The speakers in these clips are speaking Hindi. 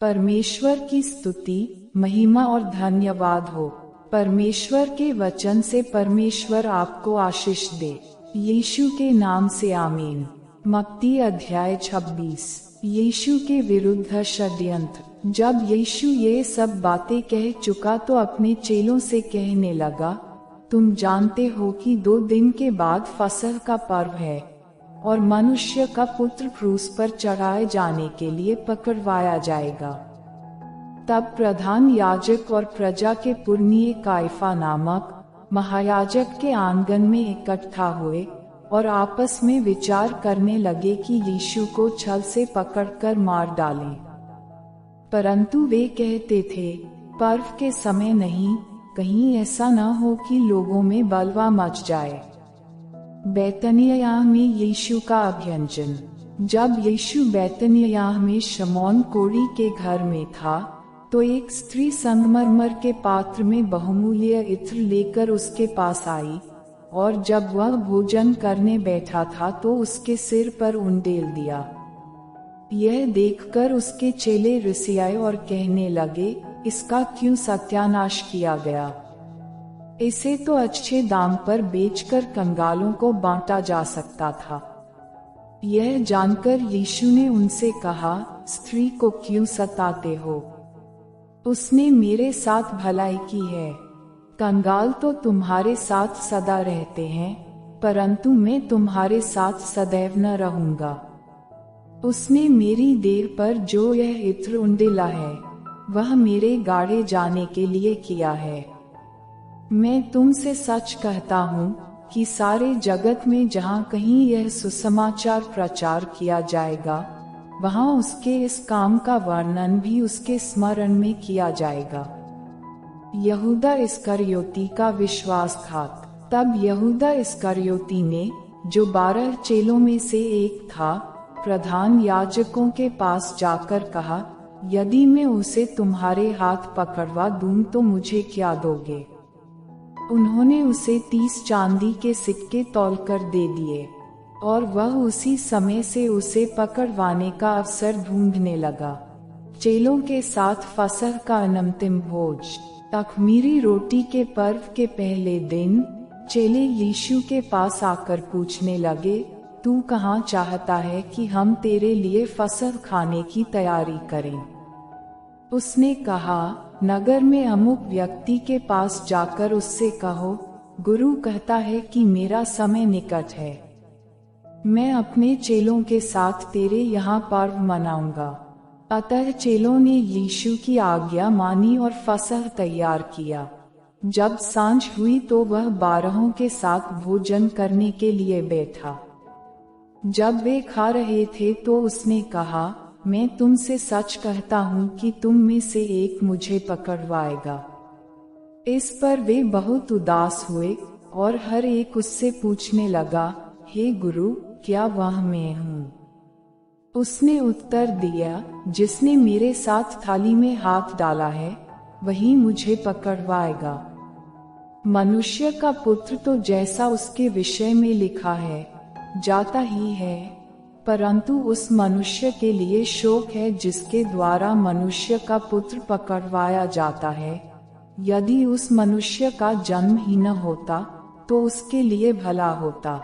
परमेश्वर की स्तुति, महिमा और धन्यवाद हो। परमेश्वर के वचन से परमेश्वर आपको आशीष दे। यीशु के नाम से आमीन। मत्ती अध्याय 26। यीशु के विरुद्ध षड्यंत्र। जब यीशु ये सब बातें कह चुका तो अपने चेलों से कहने लगा, तुम जानते हो कि 2 दिन के बाद फसह का पर्व है और मनुष्य का पुत्र क्रूस पर चढ़ाए जाने के लिए पकड़वाया जाएगा। तब प्रधान याजक और प्रजा के पुरनिये काइफा नामक महायाजक के आंगन में इकट्ठा हुए और आपस में विचार करने लगे कि यीशु को छल से पकड़कर मार डालें। परंतु वे कहते थे, पर्व के समय नहीं, कहीं ऐसा न हो कि लोगों में बलवा मच जाए। बैतनिय्याह में यीशु का अभ्यंजन। जब यीशु बैतनिय्याह में शमौन कोढ़ी के घर में था, तो एक स्त्री संगमरमर के पात्र में बहुमूल्य इत्र लेकर उसके पास आई, और जब वह भोजन करने बैठा था तो उसके सिर पर उंडेल दिया। यह देखकर उसके चेले रिसियाए और कहने लगे, इसका क्यों सत्यानाश किया गया? इसे तो अच्छे दाम पर बेचकर कंगालों को बांटा जा सकता था। यह जानकर यीशु ने उनसे कहा, स्त्री को क्यों सताते हो? उसने मेरे साथ भलाई की है। कंगाल तो तुम्हारे साथ सदा रहते हैं, परंतु मैं तुम्हारे साथ सदैव न रहूंगा। उसने मेरी देह पर जो यह इत्र उंडेला है, वह मेरे गाड़े जाने के लिए किया है। मैं तुमसे सच कहता हूँ कि सारे जगत में जहाँ कहीं यह सुसमाचार प्रचार किया जाएगा, वहाँ उसके इस काम का वर्णन भी उसके स्मरण में किया जाएगा। यहूदा इस्करियोती का विश्वासघात। तब यहूदा इस्करियोती ने, जो 12 चेलों में से एक था, प्रधान याजकों के पास जाकर कहा, यदि मैं उसे तुम्हारे हाथ पकड़वा दूं तो मुझे क्या दोगे? उन्होंने उसे 30 चांदी के सिक्के तौलकर दे दिए, और वह उसी समय से उसे पकड़वाने का अवसर ढूंढने लगा। चेलों के साथ फसह का अंतिम भोज। अख़मीरी रोटी के पर्व के पहले दिन चेले यीशु के पास आकर पूछने लगे, तू कहाँ चाहता है कि हम तेरे लिए फसह खाने की तैयारी करें? उसने कहा, नगर में अमुक व्यक्ति के पास जाकर उससे कहो, गुरु कहता है कि मेरा समय निकट है। मैं अपने चेलों के साथ तेरे यहाँ पर्व मनाऊंगा। अतः चेलों ने यीशु की आज्ञा मानी और फसह तैयार किया। जब सांझ हुई तो वह 12 के साथ भोजन करने के लिए बैठा। जब वे खा रहे थे तो उसने कहा, मैं तुमसे सच कहता हूँ कि तुम में से एक मुझे पकड़वाएगा। इस पर वे बहुत उदास हुए और हर एक उससे पूछने लगा, हे गुरु, क्या वह मैं हूँ? उसने उत्तर दिया, जिसने मेरे साथ थाली में हाथ डाला है, वही मुझे पकड़वाएगा। मनुष्य का पुत्र तो जैसा उसके विषय में लिखा है, जाता ही है, परंतु उस मनुष्य के लिए शोक है जिसके द्वारा मनुष्य का पुत्र पकड़वाया जाता है। यदि उस मनुष्य का जन्म ही न होता तो उसके लिए भला होता।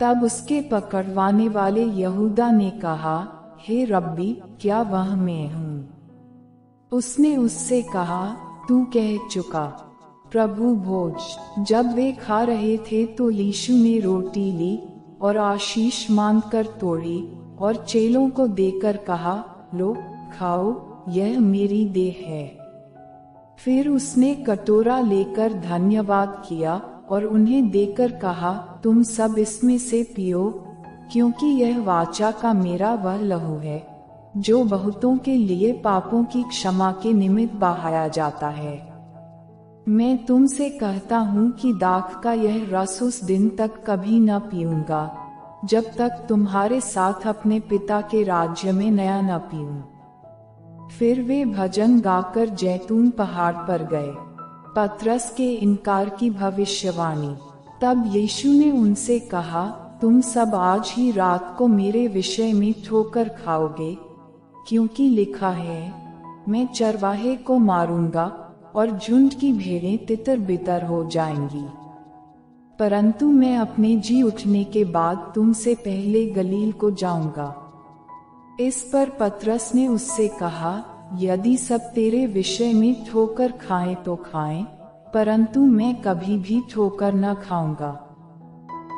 तब उसके पकड़वाने वाले यहूदा ने कहा, हे रब्बी, क्या वह मैं हूँ? उसने उससे कहा, तू कह चुका। प्रभु भोज। जब वे खा रहे थे तो यीशु ने रोटी ली और आशीष मांगकर तोड़ी और चेलों को देकर कहा, लो, खाओ, यह मेरी देह है। फिर उसने कटोरा लेकर धन्यवाद किया और उन्हें देकर कहा, तुम सब इसमें से पियो, क्योंकि यह वाचा का मेरा वह लहू है, जो बहुतों के लिए पापों की क्षमा के निमित्त बहाया जाता है। मैं तुमसे कहता हूँ कि दाख का यह रस उस दिन तक कभी न पीऊंगा, जब तक तुम्हारे साथ अपने पिता के राज्य में नया न पीऊं। फिर वे भजन गाकर जैतून पहाड़ पर गए। पतरस के इनकार की भविष्यवाणी। तब यीशु ने उनसे कहा, तुम सब आज ही रात को मेरे विषय में ठोकर खाओगे, क्योंकि लिखा है, मैं चरवाहे को मारूंगा और झुंड की भेड़ें तितर बितर हो जाएंगी। परंतु मैं अपने जी उठने के बाद तुमसे पहले गलील को जाऊंगा। इस पर पतरस ने उससे कहा, यदि सब तेरे विषय में ठोकर खाएं तो खाएं, परंतु मैं कभी भी ठोकर न खाऊंगा।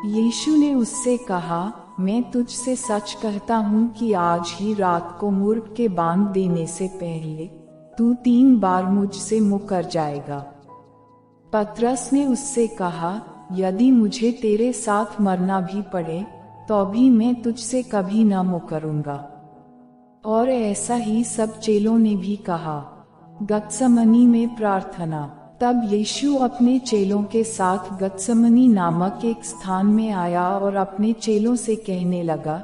यीशु ने उससे कहा, मैं तुझसे सच कहता हूँ कि आज ही रात को मुर्ग के बांध देने से पहले तू 3 बार मुझसे मुकर जाएगा। पतरस ने उससे कहा, यदि मुझे तेरे साथ मरना भी पड़े तो भी मैं तुझसे कभी न मुकरूंगा। और ऐसा ही सब चेलों ने भी कहा। गत्समनी में प्रार्थना। तब यीशु अपने चेलों के साथ गत्समनी नामक एक स्थान में आया और अपने चेलों से कहने लगा,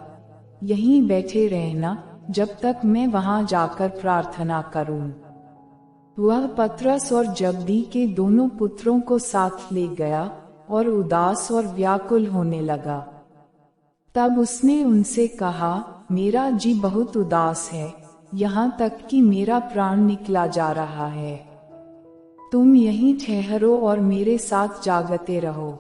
यहीं बैठे रहना जब तक मैं वहां जाकर प्रार्थना करूं। वह पतरस और जब्दी के दोनों पुत्रों को साथ ले गया और उदास और व्याकुल होने लगा। तब उसने उनसे कहा, मेरा जी बहुत उदास है, यहाँ तक कि मेरा प्राण निकला जा रहा है। तुम यहीं ठहरो और मेरे साथ जागते रहो।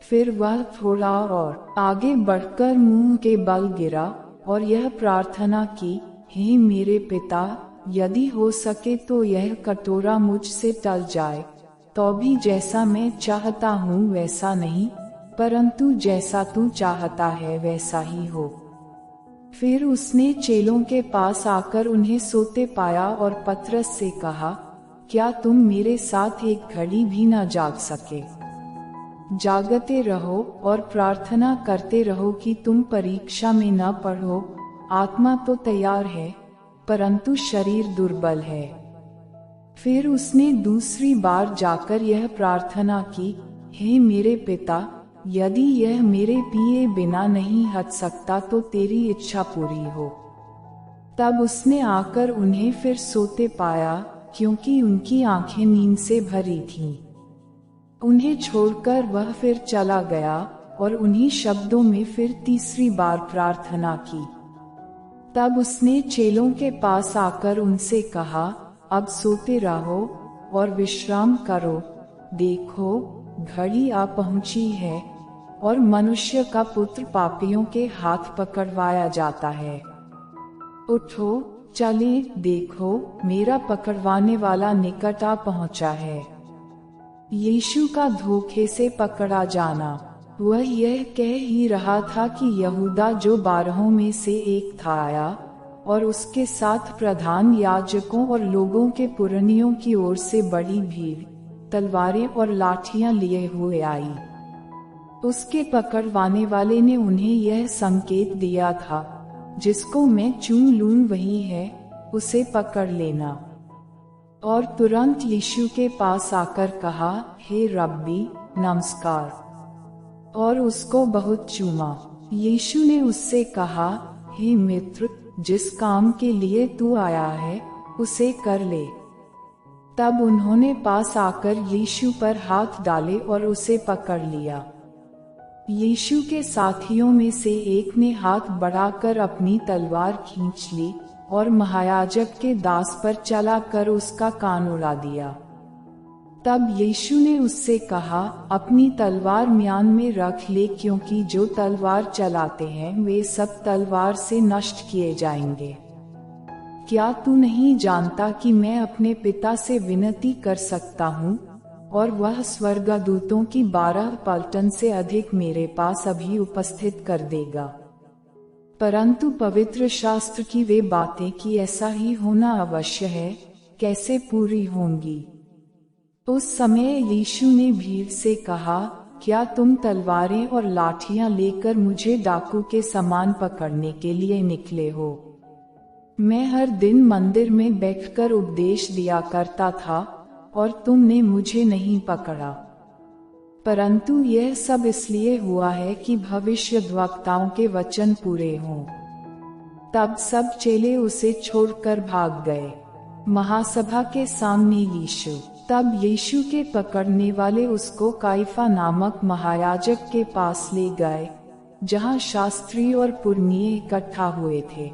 फिर वह थोड़ा और आगे बढ़कर मुंह के बल गिरा और यह प्रार्थना की, हे मेरे पिता, यदि हो सके तो यह कटोरा मुझसे टल जाए, तो भी जैसा मैं चाहता हूँ वैसा नहीं, परंतु जैसा तू चाहता है वैसा ही हो। फिर उसने चेलों के पास आकर उन्हें सोते पाया और पतरस से कहा, क्या तुम मेरे साथ एक घड़ी भी न जाग सके? जागते रहो और प्रार्थना करते रहो कि तुम परीक्षा में न पड़ो। आत्मा तो तैयार है, परंतु शरीर दुर्बल है। फिर उसने दूसरी बार जाकर यह प्रार्थना की, हे मेरे पिता, यदि यह मेरे पिए बिना नहीं हट सकता तो तेरी इच्छा पूरी हो। तब उसने आकर उन्हें फिर सोते पाया, क्योंकि उनकी आंखें नींद से भरी थीं। उन्हें छोड़कर वह फिर चला गया और उन्हीं शब्दों में फिर तीसरी बार प्रार्थना की। तब उसने चेलों के पास आकर उनसे कहा, अब सोते रहो और विश्राम करो। देखो, घड़ी आ पहुंची है और मनुष्य का पुत्र पापियों के हाथ पकड़वाया जाता है। उठो, चले, देखो, मेरा पकड़वाने वाला निकट आ पहुंचा है। यीशु का धोखे से पकड़ा जाना। वह यह कह ही रहा था कि यहूदा जो 12 में से एक था आया और उसके साथ प्रधान याजकों और लोगों के पुरनियों की ओर से बड़ी भीड़ तलवारें और लाठियां लिए हुए आई। उसके पकड़वाने वाले ने उन्हें यह संकेत दिया था, जिसको मैं चुन लूं वही है, उसे पकड़ लेना। और तुरंत यीशु के पास आकर कहा, हे रब्बी, नमस्कार, और उसको बहुत चूमा। यीशु ने उससे कहा, हे मित्र, जिस काम के लिए तू आया है उसे कर ले। तब उन्होंने पास आकर यीशु पर हाथ डाले और उसे पकड़ लिया। यीशु के साथियों में से एक ने हाथ बढ़ाकर अपनी तलवार खींच ली और महायाजक के दास पर चलाकर उसका कान उड़ा दिया। तब यीशु ने उससे कहा, अपनी तलवार म्यान में रख ले, क्योंकि जो तलवार चलाते हैं वे सब तलवार से नष्ट किए जाएंगे। क्या तू नहीं जानता कि मैं अपने पिता से विनती कर सकता हूँ और वह स्वर्गदूतों की 12 पलटन से अधिक मेरे पास अभी उपस्थित कर देगा? परंतु पवित्र शास्त्र की वे बातें कि ऐसा ही होना अवश्य है, कैसे पूरी होंगी? उस समय यीशु ने भीड़ से कहा, क्या तुम तलवारें और लाठियां लेकर मुझे डाकू के समान पकड़ने के लिए निकले हो? मैं हर दिन मंदिर में बैठकर उपदेश दिया करता था और तुमने मुझे नहीं पकड़ा। परंतु यह सब इसलिए हुआ है कि भविष्यद्वक्ताओं के वचन पूरे हों। तब सब चेले उसे छोड़कर भाग गए। महासभा के सामने यीशु। तब यीशु के पकड़ने वाले उसको काइफा नामक महायाजक के पास ले गए, जहां शास्त्री और पुरनिये इकट्ठा हुए थे।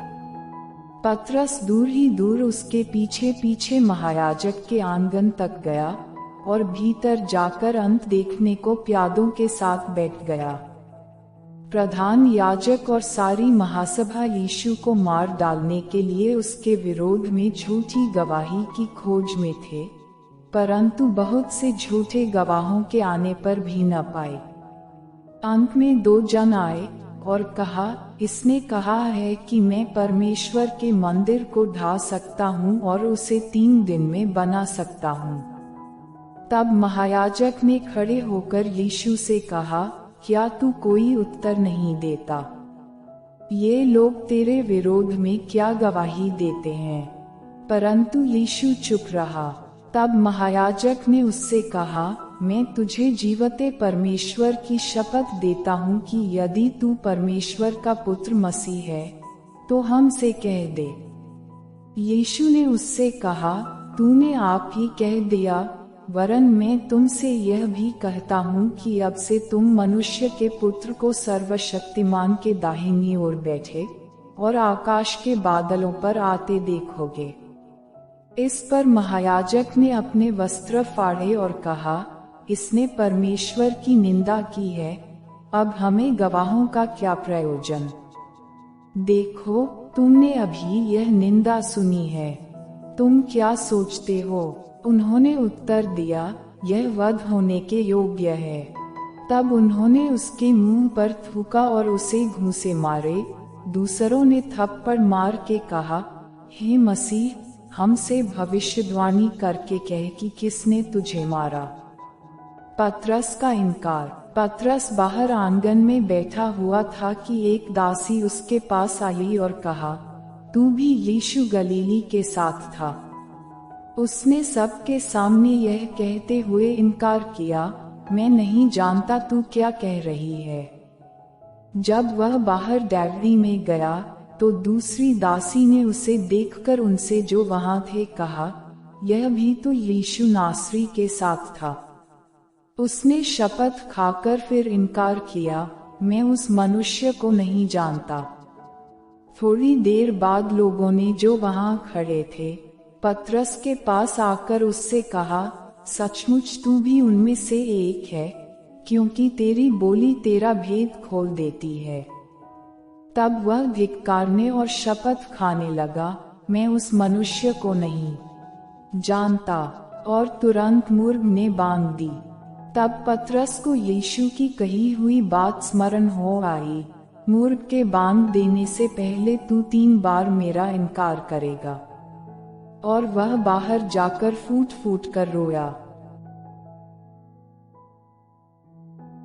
पतरस दूर ही दूर उसके पीछे पीछे महायाजक के आंगन तक गया और भीतर जाकर अंत देखने को प्यादों के साथ बैठ गया। प्रधान याजक और सारी महासभा यीशु को मार डालने के लिए उसके विरोध में झूठी गवाही की खोज में थे, परंतु बहुत से झूठे गवाहों के आने पर भी न पाए। अंत में 2 जन आए और कहा, इसने कहा है कि मैं परमेश्वर के मंदिर को ढा सकता हूँ और उसे 3 दिन में बना सकता हूँ। तब महायाजक ने खड़े होकर यीशु से कहा, क्या तू कोई उत्तर नहीं देता? ये लोग तेरे विरोध में क्या गवाही देते हैं? परंतु यीशु चुप रहा। तब महायाजक ने उससे कहा, मैं तुझे जीवते परमेश्वर की शपथ देता हूँ कि यदि तू परमेश्वर का पुत्र मसीह है तो हमसे कह दे। यीशु ने उससे कहा, तूने आप ही कह दिया, वरन मैं तुमसे यह भी कहता हूँ कि अब से तुम मनुष्य के पुत्र को सर्वशक्तिमान के दाहिनी ओर बैठे और आकाश के बादलों पर आते देखोगे। इस पर महायाजक ने अपने वस्त्र फाड़े और कहा, इसने परमेश्वर की निंदा की है, अब हमें गवाहों का क्या प्रयोजन? देखो, तुमने अभी यह निंदा सुनी है, तुम क्या सोचते हो? उन्होंने उत्तर दिया, यह वध होने के योग्य है। तब उन्होंने उसके मुंह पर थूका और उसे घूंसे मारे। दूसरों ने थप्पड़ मार के कहा, हे मसीह, हमसे भविष्यवाणी करके कह कि किसने तुझे मारा? पतरस का इनकार। पतरस बाहर आंगन में बैठा हुआ था कि एक दासी उसके पास आई और कहा, तू भी यीशु गलीली के साथ था। उसने सबके सामने यह कहते हुए इनकार किया, मैं नहीं जानता तू क्या कह रही है। जब वह बाहर डेवरी में गया तो दूसरी दासी ने उसे देखकर उनसे जो वहां थे कहा, यह भी तो यीशु नासरी के साथ था। उसने शपथ खाकर फिर इनकार किया, मैं उस मनुष्य को नहीं जानता। थोड़ी देर बाद लोगों ने जो वहां खड़े थे पतरस के पास आकर उससे कहा, सचमुच तू भी उनमें से एक है, क्योंकि तेरी बोली तेरा भेद खोल देती है। तब वह धिक्कारने और शपथ खाने लगा, मैं उस मनुष्य को नहीं जानता, और तुरंत मुर्ग ने बांध दी। तब पतरस को यीशु की कही हुई बात स्मरण हो आई, मुर्ग के बांध देने से पहले तू 3 बार मेरा इनकार करेगा। और वह बाहर जाकर फूट फूट कर रोया।